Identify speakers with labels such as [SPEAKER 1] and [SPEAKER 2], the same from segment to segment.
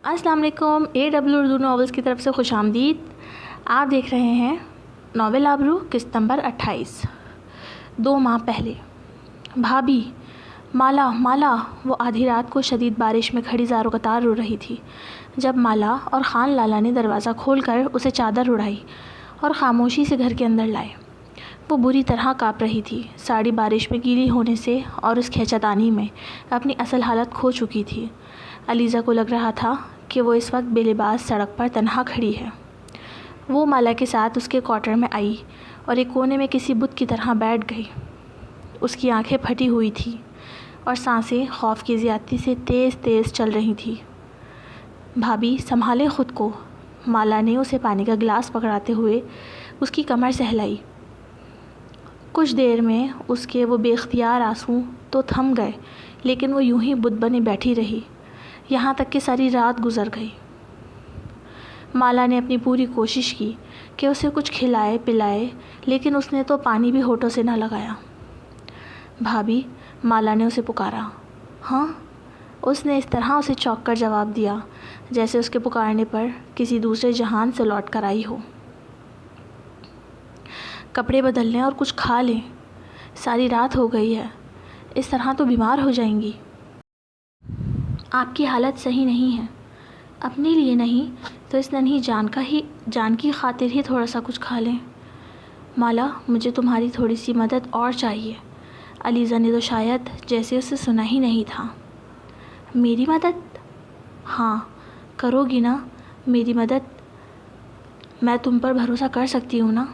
[SPEAKER 1] السلام علیکم، AW Urdu novels کی طرف سے خوش آمدید۔ آپ دیکھ رہے ہیں ناول آبرو، قسط نمبر 28۔ 2 ماہ پہلے۔ بھابھی، مالا مالا، وہ آدھی رات کو شدید بارش میں کھڑی زار و قطار رو رہی تھی جب مالا اور خان لالا نے دروازہ کھول کر اسے چادر اڑائی اور خاموشی سے گھر کے اندر لائے۔ وہ بری طرح کانپ رہی تھی، ساڑی بارش میں گیلی ہونے سے اور اس کھینچتانی میں اپنی اصل حالت کھو چکی تھی۔ علیزہ کو لگ رہا تھا کہ وہ اس وقت بے لباس سڑک پر تنہا کھڑی ہے۔ وہ مالا کے ساتھ اس کے کوارٹر میں آئی اور ایک کونے میں کسی بت کی طرح بیٹھ گئی۔ اس کی آنکھیں پھٹی ہوئی تھیں اور سانسیں خوف کی زیادتی سے تیز تیز چل رہی تھیں۔ بھابھی، سنبھالیں خود کو، مالا نے اسے پانی کا گلاس پکڑاتے ہوئے اس کی کمر سہلائی۔ کچھ دیر میں اس کے وہ بے اختیار آنسو تو تھم گئے، لیکن وہ یوں ہی بت بنی بیٹھی رہی یہاں تک کہ ساری رات گزر گئی۔ مالا نے اپنی پوری کوشش کی کہ اسے کچھ کھلائے پلائے، لیکن اس نے تو پانی بھی ہونٹوں سے نہ لگایا۔ بھابھی، مالا نے اسے پکارا۔ ہاں، اس نے اس طرح اسے چونک کر جواب دیا جیسے اس کے پکارنے پر کسی دوسرے جہان سے لوٹ کر آئی ہو۔ کپڑے بدل لیں اور کچھ کھا لیں، ساری رات ہو گئی ہے، اس طرح تو بیمار ہو جائیں گی۔ آپ کی حالت صحیح نہیں ہے، اپنے لیے نہیں تو اس ننھی جان کی خاطر ہی تھوڑا سا کچھ کھا لیں۔ مالا، مجھے تمہاری تھوڑی سی مدد اور چاہیے۔ علیزہ نے تو شاید جیسے اسے سنا ہی نہیں تھا۔ میری مدد؟ ہاں، کرو گی نا میری مدد؟ میں تم پر بھروسہ کر سکتی ہوں نا؟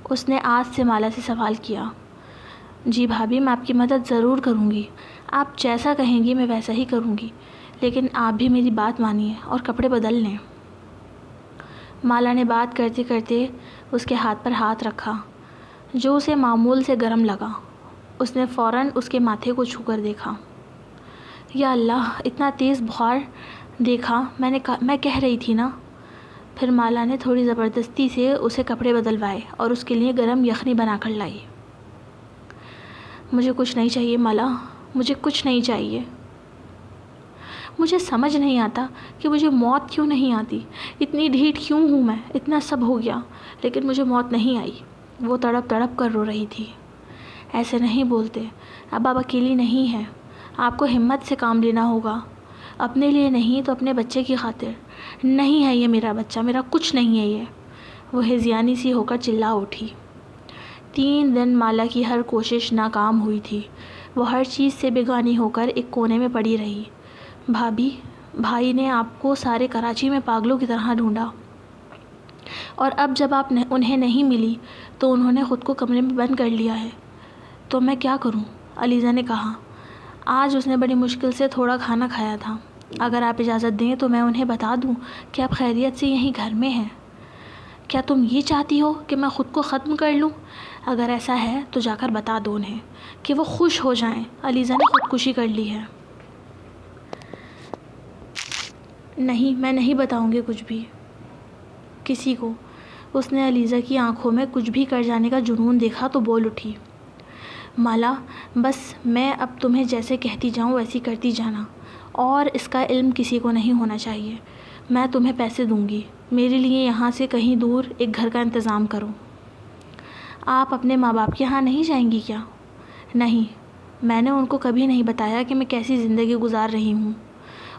[SPEAKER 1] اس نے آج سے مالا سے سوال کیا۔ جی بھابھی، میں آپ کی مدد ضرور کروں گی، آپ جیسا کہیں گی میں ویسا ہی کروں گی، لیکن آپ بھی میری بات مانیے اور کپڑے بدل لیں۔ مالا نے بات کرتے کرتے اس کے ہاتھ پر ہاتھ رکھا جو اسے معمول سے گرم لگا۔ اس نے فوراً اس کے ماتھے کو چھو کر دیکھا۔ یا اللہ، اتنا تیز بخار! دیکھا، میں کہہ رہی تھی نا۔ پھر مالا نے تھوڑی زبردستی سے اسے کپڑے بدلوائے اور اس کے لیے گرم یخنی بنا کر لائی۔ مجھے کچھ نہیں چاہیے مالا، مجھے کچھ نہیں چاہیے۔ مجھے سمجھ نہیں آتا کہ مجھے موت کیوں نہیں آتی، اتنی ڈھیٹ کیوں ہوں میں، اتنا سب ہو گیا لیکن مجھے موت نہیں آئی۔ وہ تڑپ تڑپ کر رو رہی تھی۔ ایسے نہیں بولتے، اب آپ اکیلی نہیں ہیں، آپ کو ہمت سے کام لینا ہوگا، اپنے لیے نہیں تو اپنے بچے کی خاطر۔ نہیں ہے یہ میرا بچہ، میرا کچھ نہیں ہے یہ، وہ ہذیانی سی ہو کر چلا اٹھی۔ 3 دن مالا کی ہر کوشش ناکام ہوئی تھی، وہ ہر چیز سے بیگانی ہو کر ایک کونے میں پڑی رہی۔ بھابھی، بھائی نے آپ کو سارے کراچی میں پاگلوں کی طرح ڈھونڈا، اور اب جب آپ انہیں نہیں ملی تو انہوں نے خود کو کمرے میں بند کر لیا ہے۔ تو میں کیا کروں؟ علیزہ نے کہا۔ آج اس نے بڑی مشکل سے تھوڑا کھانا کھایا تھا۔ اگر آپ اجازت دیں تو میں انہیں بتا دوں کہ آپ خیریت سے یہیں گھر میں ہیں۔ کیا تم یہ چاہتی ہو کہ میں خود کو ختم کر لوں؟ اگر ایسا ہے تو جا کر بتا دو انہیں کہ وہ خوش ہو جائیں، علیزہ نے خودکشی کر لی ہے۔ نہیں، میں نہیں بتاؤں گی کچھ بھی کسی کو۔ اس نے علیزہ کی آنکھوں میں کچھ بھی کر جانے کا جنون دیکھا تو بول اٹھی۔ مالا، بس میں اب تمہیں جیسے کہتی جاؤں ویسی کرتی جانا، اور اس کا علم کسی کو نہیں ہونا چاہیے۔ میں تمہیں پیسے دوں گی، میرے لیے یہاں سے کہیں دور ایک گھر کا انتظام کرو۔ آپ اپنے ماں باپ کے یہاں نہیں جائیں گی کیا؟ نہیں، میں نے ان کو کبھی نہیں بتایا کہ میں کیسی زندگی گزار رہی ہوں۔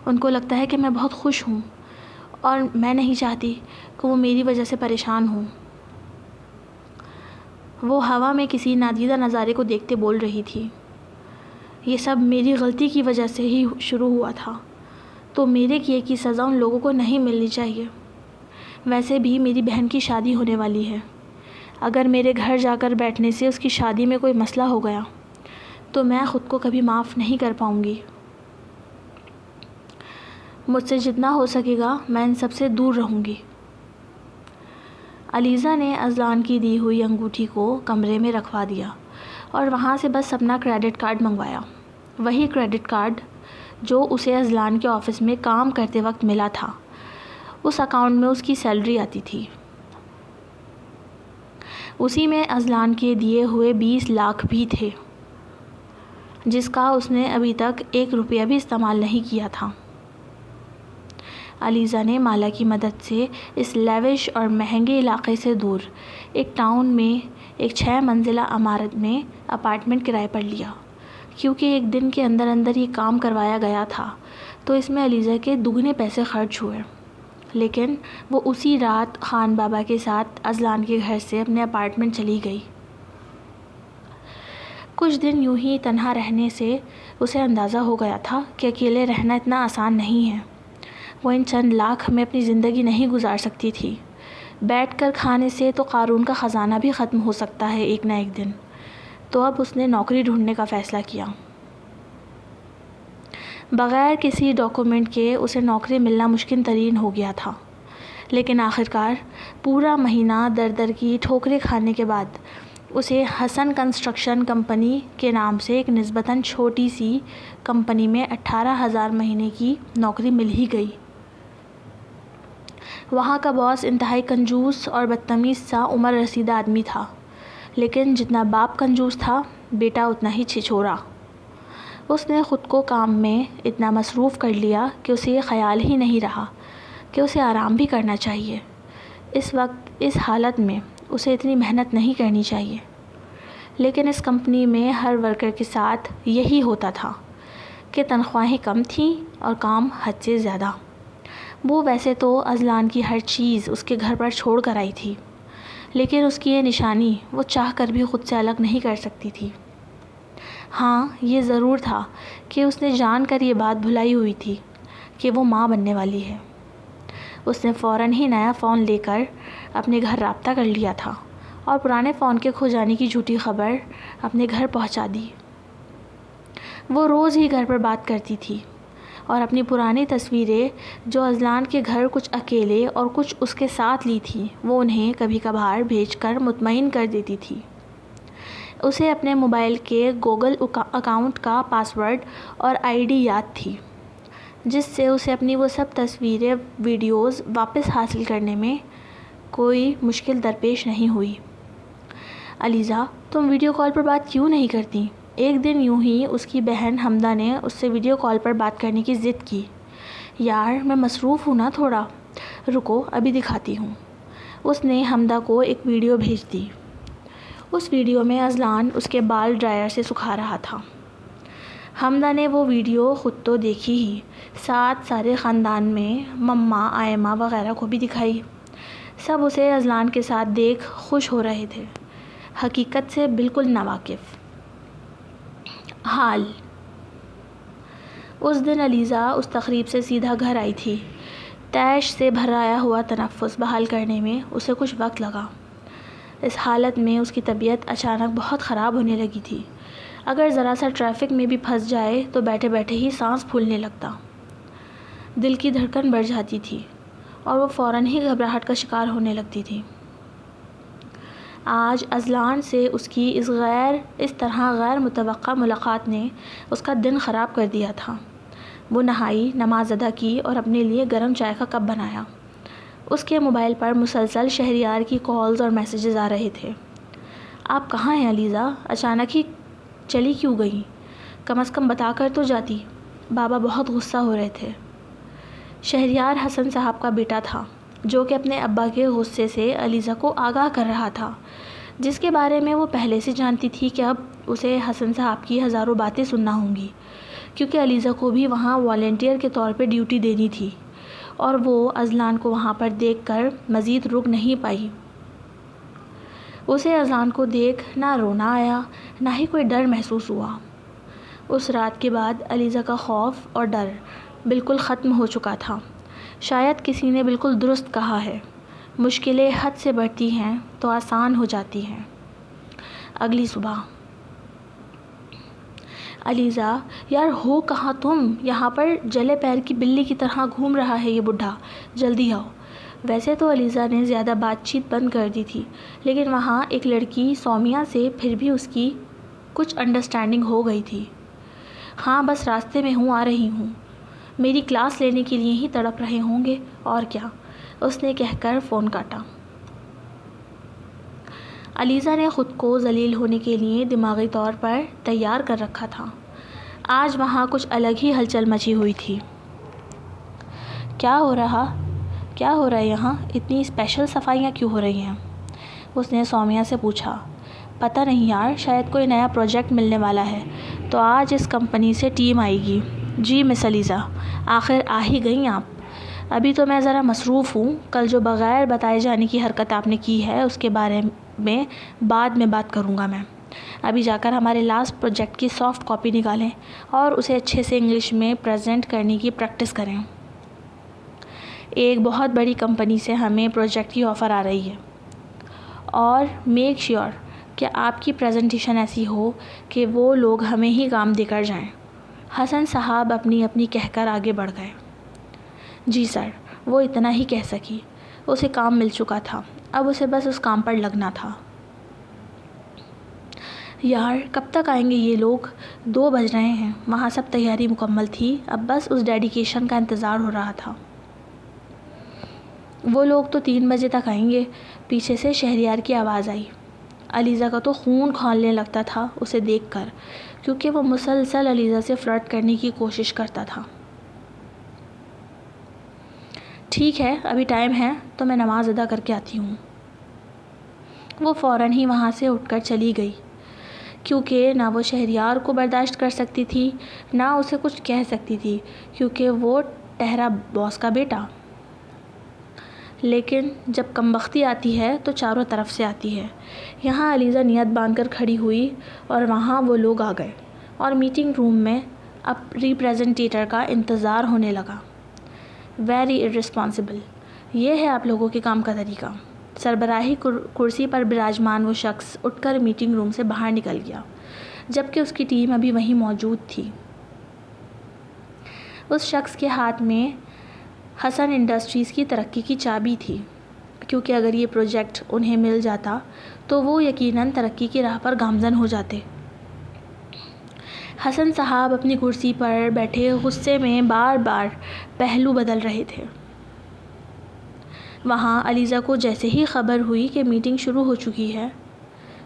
[SPEAKER 1] ان کو لگتا ہے کہ میں بہت خوش ہوں، اور میں نہیں چاہتی کہ وہ میری وجہ سے پریشان ہوں۔ وہ ہوا میں کسی نادیدہ نظارے کو دیکھتے بول رہی تھی۔ یہ سب میری غلطی کی وجہ سے ہی شروع ہوا تھا، تو میرے کیے کی سزا ان لوگوں کو نہیں ملنی چاہیے۔ ویسے بھی میری بہن کی شادی ہونے والی ہے، اگر میرے گھر جا کر بیٹھنے سے اس کی شادی میں کوئی مسئلہ ہو گیا تو میں خود کو کبھی معاف نہیں کر پاؤں گی۔ مجھ سے جتنا ہو سکے گا میں ان سب سے دور رہوں گی۔ علیزہ نے اذلان کی دی ہوئی انگوٹھی کو کمرے میں رکھوا دیا اور وہاں سے بس اپنا کریڈٹ کارڈ منگوایا، وہی کریڈٹ کارڈ جو اسے اذلان کے آفس میں کام کرتے وقت ملا تھا۔ اس اکاؤنٹ میں اس کی سیلری آتی تھی، اسی میں اذلان کے دیے ہوئے 20 لاکھ بھی تھے، جس کا اس نے ابھی تک 1 روپیہ بھی استعمال نہیں کیا تھا۔ علیزہ نے مالا کی مدد سے اس لیوش اور مہنگے علاقے سے دور ایک ٹاؤن میں ایک 6 منزلہ عمارت میں اپارٹمنٹ کرائے پر لیا۔ کیونکہ ایک دن کے اندر اندر یہ کام کروایا گیا تھا تو اس میں علیزہ کے دگنے پیسے خرچ ہوئے، لیکن وہ اسی رات خان بابا کے ساتھ اذلان کے گھر سے اپنے اپارٹمنٹ چلی گئی۔ کچھ دن یوں ہی تنہا رہنے سے اسے اندازہ ہو گیا تھا کہ اکیلے رہنا اتنا آسان نہیں ہے۔ وہ ان چند لاکھ میں اپنی زندگی نہیں گزار سکتی تھی۔ بیٹھ کر کھانے سے تو قارون کا خزانہ بھی ختم ہو سکتا ہے ایک نہ ایک دن۔ تو اب اس نے نوکری ڈھونڈنے کا فیصلہ کیا۔ بغیر کسی ڈاکومنٹ کے اسے نوکری ملنا مشکل ترین ہو گیا تھا، لیکن آخرکار پورا مہینہ در در کی ٹھوکریں کھانے کے بعد اسے حسن کنسٹرکشن کمپنی کے نام سے ایک نسبتاً چھوٹی سی کمپنی میں 18,000 مہینے کی نوکری مل ہی گئی۔ وہاں کا باس انتہائی کنجوس اور بدتمیز سا عمر رسیدہ آدمی تھا، لیکن جتنا باپ کنجوس تھا بیٹا اتنا ہی چھچورا۔ اس نے خود کو کام میں اتنا مصروف کر لیا کہ اسے یہ خیال ہی نہیں رہا کہ اسے آرام بھی کرنا چاہیے۔ اس وقت اس حالت میں اسے اتنی محنت نہیں کرنی چاہیے، لیکن اس کمپنی میں ہر ورکر کے ساتھ یہی ہوتا تھا کہ تنخواہیں کم تھیں اور کام حد سے زیادہ۔ وہ ویسے تو اذلان کی ہر چیز اس کے گھر پر چھوڑ کر آئی تھی، لیکن اس کی یہ نشانی وہ چاہ کر بھی خود سے الگ نہیں کر سکتی تھی۔ ہاں، یہ ضرور تھا کہ اس نے جان کر یہ بات بھلائی ہوئی تھی کہ وہ ماں بننے والی ہے۔ اس نے فوراً ہی نیا فون لے کر اپنے گھر رابطہ کر لیا تھا اور پرانے فون کے کھو جانے کی جھوٹی خبر اپنے گھر پہنچا دی۔ وہ روز ہی گھر پر بات کرتی تھی اور اپنی پرانی تصویریں جو اذلان کے گھر کچھ اکیلے اور کچھ اس کے ساتھ لی تھی وہ انہیں کبھی کبھار بھیج کر مطمئن کر دیتی تھی۔ اسے اپنے موبائل کے گوگل اکاؤنٹ کا پاس ورڈ اور آئی ڈی یاد تھی، جس سے اسے اپنی وہ سب تصویریں ویڈیوز واپس حاصل کرنے میں کوئی مشکل درپیش نہیں ہوئی۔ علیزہ، تم ویڈیو کال پر بات کیوں نہیں کرتی؟ ایک دن یوں ہی اس کی بہن حمدہ نے اس سے ویڈیو کال پر بات کرنے کی ضد کی۔ یار، میں مصروف ہوں نا تھوڑا، رکو ابھی دکھاتی ہوں۔ اس نے حمدہ کو ایک ویڈیو بھیج دی۔ اس ویڈیو میں اذلان اس کے بال ڈرائر سے سکھا رہا تھا۔ حمدہ نے وہ ویڈیو خود تو دیکھی ہی، ساتھ سارے خاندان میں مما، آئمہ وغیرہ کو بھی دکھائی۔ سب اسے اذلان کے ساتھ دیکھ خوش ہو رہے تھے، حقیقت سے بالکل ناواقف۔ حال اس دن علیزہ اس تقریب سے سیدھا گھر آئی تھی۔ طیش سے بھرایا ہوا تنفس بحال کرنے میں اسے کچھ وقت لگا۔ اس حالت میں اس کی طبیعت اچانک بہت خراب ہونے لگی تھی۔ اگر ذرا سا ٹریفک میں بھی پھنس جائے تو بیٹھے بیٹھے ہی سانس پھولنے لگتا، دل کی دھڑکن بڑھ جاتی تھی اور وہ فوراً ہی گھبراہٹ کا شکار ہونے لگتی تھی۔ آج اذلان سے اس کی اس طرح غیر متوقع ملاقات نے اس کا دن خراب کر دیا تھا۔ وہ نہائی، نماز ادا کی اور اپنے لیے گرم چائے کا کپ بنایا۔ اس کے موبائل پر مسلسل شہریار کی کالز اور میسیجز آ رہے تھے۔ آپ کہاں ہیں علیزہ؟ اچانک ہی چلی کیوں گئی؟ کم از کم بتا کر تو جاتی۔ بابا بہت غصہ ہو رہے تھے۔ شہریار حسن صاحب کا بیٹا تھا، جو کہ اپنے ابا کے غصے سے علیزہ کو آگاہ کر رہا تھا، جس کے بارے میں وہ پہلے سے جانتی تھی کہ اب اسے حسن صاحب کی ہزاروں باتیں سننا ہوں گی، کیونکہ علیزہ کو بھی وہاں والنٹیئر کے طور پہ ڈیوٹی دینی تھی اور وہ اذلان کو وہاں پر دیکھ کر مزید رک نہیں پائی۔ اسے اذلان کو دیکھ نہ رونا آیا نہ ہی کوئی ڈر محسوس ہوا۔ اس رات کے بعد علیزہ کا خوف اور ڈر بالکل ختم ہو چکا تھا۔ شاید کسی نے بالکل درست کہا ہے، مشکلیں حد سے بڑھتی ہیں تو آسان ہو جاتی ہیں۔ اگلی صبح۔ علیزہ، یار ہو کہاں تم؟ یہاں پر جلے پیر کی بلی کی طرح گھوم رہا ہے یہ بڈھا، جلدی آؤ۔ ویسے تو علیزہ نے زیادہ بات چیت بند کر دی تھی، لیکن وہاں ایک لڑکی سومیا سے پھر بھی اس کی کچھ انڈرسٹینڈنگ ہو گئی تھی۔ ہاں بس راستے میں ہوں، آ رہی ہوں۔ میری کلاس لینے کے لیے ہی تڑپ رہے ہوں گے، اور کیا، اس نے کہہ کر فون کاٹا۔ علیزہ نے خود کو ذلیل ہونے کے لیے دماغی طور پر تیار کر رکھا تھا۔ آج وہاں کچھ الگ ہی ہلچل مچی ہوئی تھی۔ کیا ہو رہا ہے یہاں؟ اتنی اسپیشل صفائیاں کیوں ہو رہی ہیں؟ اس نے سومیا سے پوچھا۔ پتہ نہیں یار، شاید کوئی نیا پروجیکٹ ملنے والا ہے تو آج اس کمپنی سے ٹیم آئے گی۔ جی مس علیزہ، آخر آ ہی گئیں آپ۔ ابھی تو میں ذرا مصروف ہوں، کل جو بغیر بتائے جانے کی حرکت آپ نے کی ہے اس کے بارے میں بعد میں بات کروں گا میں۔ ابھی جا کر ہمارے لاسٹ پروجیکٹ کی سافٹ کاپی نکالیں اور اسے اچھے سے انگلش میں پریزنٹ کرنے کی پریکٹس کریں۔ ایک بہت بڑی کمپنی سے ہمیں پروجیکٹ کی آفر آ رہی ہے، اور میک شیور کہ آپ کی پریزنٹیشن ایسی ہو کہ وہ لوگ ہمیں ہی کام دے کر جائیں۔ حسن صاحب اپنی کہہ کر آگے بڑھ گئے۔ جی سر، وہ اتنا ہی کہہ سکی۔ اسے کام مل چکا تھا، اب اسے بس اس کام پر لگنا تھا۔ یار کب تک آئیں گے یہ لوگ؟ 2 بج رہے ہیں۔ وہاں سب تیاری مکمل تھی، اب بس اس ڈیڈیکیشن کا انتظار ہو رہا تھا۔ وہ لوگ تو 3 بجے تک آئیں گے۔ پیچھے سے شہریار کی آواز آئی۔ علیزہ کا تو خون کھولنے لگتا تھا اسے دیکھ کر، کیونکہ وہ مسلسل علیزہ سے فلرٹ کرنے کی کوشش کرتا تھا۔ ٹھیک ہے، ابھی ٹائم ہے تو میں نماز ادا کر کے آتی ہوں۔ وہ فوراً ہی وہاں سے اٹھ کر چلی گئی، کیونکہ نہ وہ شہریار کو برداشت کر سکتی تھی نہ اسے کچھ کہہ سکتی تھی، کیونکہ وہ ٹہرا باس کا بیٹا۔ لیکن جب کمبختی آتی ہے تو چاروں طرف سے آتی ہے۔ یہاں علیزہ نیت باندھ کر کھڑی ہوئی اور وہاں وہ لوگ آ گئے اور میٹنگ روم میں اب ریپریزنٹیٹر کا انتظار ہونے لگا۔ ویری irresponsible، یہ ہے آپ لوگوں کے کام کا طریقہ۔ سربراہی کرسی پر براجمان وہ شخص اٹھ کر میٹنگ روم سے باہر نکل گیا، جبکہ اس کی ٹیم ابھی وہیں موجود تھی۔ اس شخص کے ہاتھ میں حسن انڈسٹریز کی ترقی کی چابی تھی، کیونکہ اگر یہ پروجیکٹ انہیں مل جاتا تو وہ یقیناً ترقی کی راہ پر گامزن ہو جاتے۔ حسن صاحب اپنی کرسی پر بیٹھے غصے میں بار بار پہلو بدل رہے تھے۔ وہاں علیزہ کو جیسے ہی خبر ہوئی کہ میٹنگ شروع ہو چکی ہے،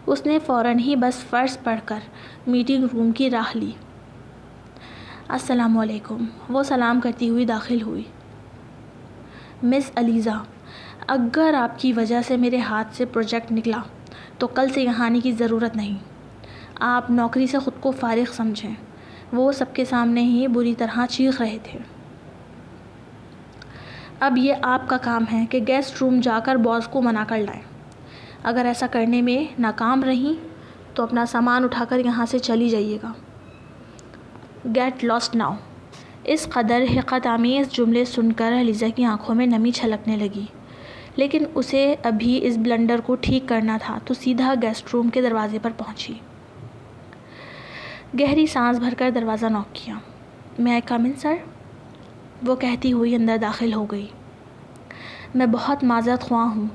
[SPEAKER 1] اس نے فوراً ہی بس فرض پڑھ کر میٹنگ روم کی راہ لی۔ السلام علیکم، وہ سلام کرتی ہوئی داخل ہوئی۔ مس علیزہ، اگر آپ کی وجہ سے میرے ہاتھ سے پروجیکٹ نکلا تو کل سے یہاں آنے کی ضرورت نہیں۔ آپ نوکری سے خود کو فارغ سمجھیں۔ وہ سب کے سامنے ہی بری طرح چیخ رہے تھے۔ اب یہ آپ کا کام ہے کہ گیسٹ روم جا کر باس کو منا کر لائیں۔ اگر ایسا کرنے میں ناکام رہیں تو اپنا سامان اٹھا کر یہاں سے چلی جائیے گا۔ Get lost now. اس قدر حقارت آمیز جملے سن کر علیزہ کی آنکھوں میں نمی چھلکنے لگی، لیکن اسے ابھی اس بلنڈر کو ٹھیک کرنا تھا تو سیدھا گیسٹ روم کے دروازے پر پہنچی۔ گہری سانس بھر کر دروازہ نوک کیا۔ میں کم ان سر؟ وہ کہتی ہوئی اندر داخل ہو گئی۔ میں بہت معذرت خواہ ہوں،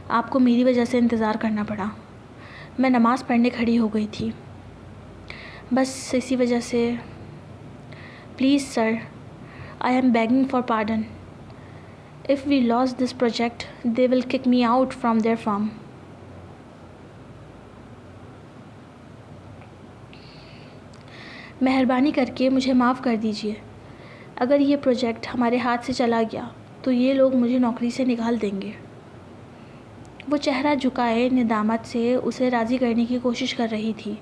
[SPEAKER 1] آپ کو میری وجہ سے انتظار کرنا پڑا۔ میں نماز پڑھنے کھڑی ہو گئی تھی، بس اسی وجہ سے۔ Please sir, I am begging for pardon. If we lost this project, they will kick me out from their firm. مہربانی کر کے مجھے معاف کر دیجیے۔ اگر یہ پروجیکٹ ہمارے ہاتھ سے چلا گیا تو یہ لوگ مجھے نوکری سے نکال دیں گے۔ وہ چہرہ جھکائے ندامت سے اسے راضی کرنے کی کوشش کر رہی تھی،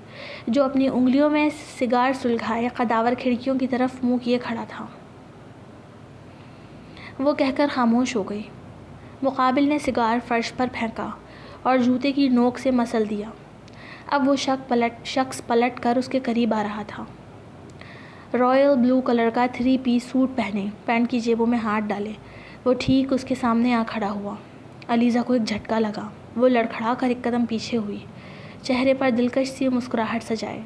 [SPEAKER 1] جو اپنی انگلیوں میں سگار سلگھائے قداور کھڑکیوں کی طرف منہ کیے کھڑا تھا۔ وہ کہہ کر خاموش ہو گئی۔ مقابل نے سگار فرش پر پھینکا اور جوتے کی نوک سے مسل دیا۔ اب وہ شخص پلٹ کر اس کے قریب آ رہا تھا۔ رائل بلو کلر کا 3 پیس سوٹ پہنے، پینٹ کی جیبوں میں ہاتھ ڈالے، وہ ٹھیک اس کے سامنے آ کھڑا ہوا۔ علیزہ کو ایک جھٹکا لگا۔ وہ لڑکھڑا کر ایک قدم پیچھے ہوئی، چہرے پر دلکش سی مسکراہٹ سجائے۔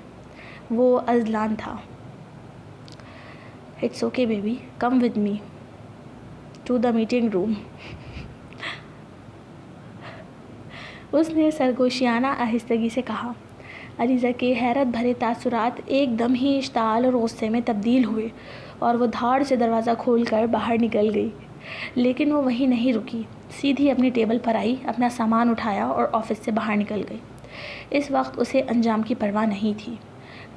[SPEAKER 1] وہ اذلان تھا۔ It's okay baby, come with me to the meeting room. اس نے سرگوشیانہ آہستگی سے کہا۔ علیزہ کے حیرت بھرے تاثرات ایک دم ہی اشتعال اور غصے میں تبدیل ہوئے اور وہ دھاڑ سے دروازہ کھول کر باہر نکل گئی۔ لیکن وہ وہیں نہیں رکی، سیدھی اپنی ٹیبل پر آئی، اپنا سامان اٹھایا اور آفس سے باہر نکل گئی۔ اس وقت اسے انجام کی پرواہ نہیں تھی۔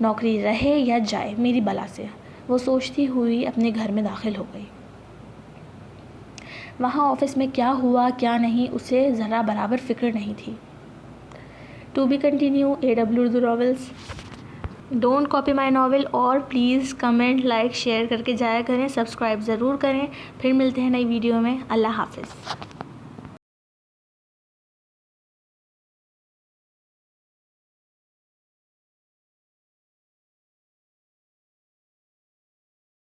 [SPEAKER 1] نوکری رہے یا جائے میری بلا سے، وہ سوچتی ہوئی اپنے گھر میں داخل ہو گئی۔ وہاں آفس میں کیا ہوا کیا نہیں اسے ذرا برابر فکر نہیں تھی۔ To be continue AW Urdu novels. Don't copy my novel, اور پلیز کمنٹ لائک شیئر کر کے جایا کریں، سبسکرائب ضرور کریں۔ پھر ملتے ہیں نئی ویڈیو میں۔ اللہ حافظ۔